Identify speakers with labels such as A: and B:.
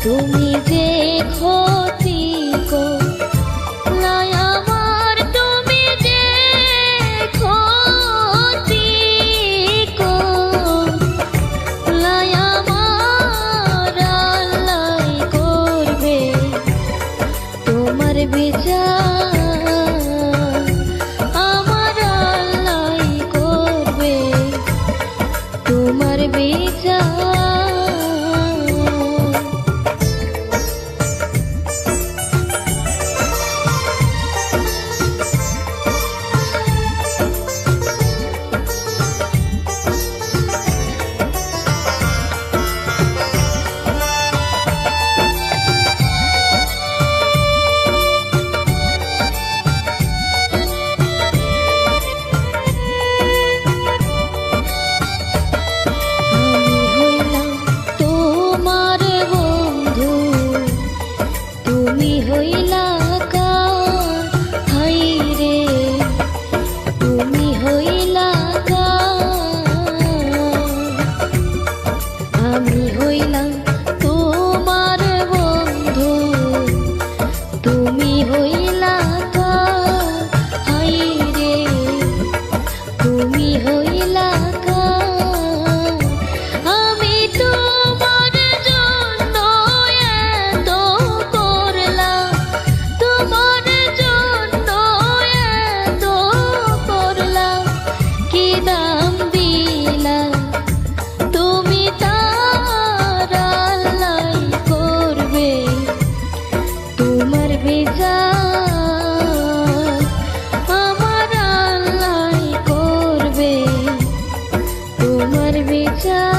A: তুমি যে ক্ষতি করলাই আমার, তুমি যে ক্ষতি করলাই আমার, আল্লাহ করবে তোমার বিচার, আমার আল্লাহ করবে তোমার বিচার। তুমি হইলা কার, হাই রে তুমি হইলা কার, আমি হইলাম তোমার বন্ধু, তুমি হইলা কার, হাই রে তুমি হইলা কার। আমি তোমার জন্য এত করলাম, তোমার জন্য এত করলাম, কি দাম দিলাম তুমি তার, আল্লাহ করবে তোমার বিচার, আমার আল্লাহ করবে তোমার বিচার।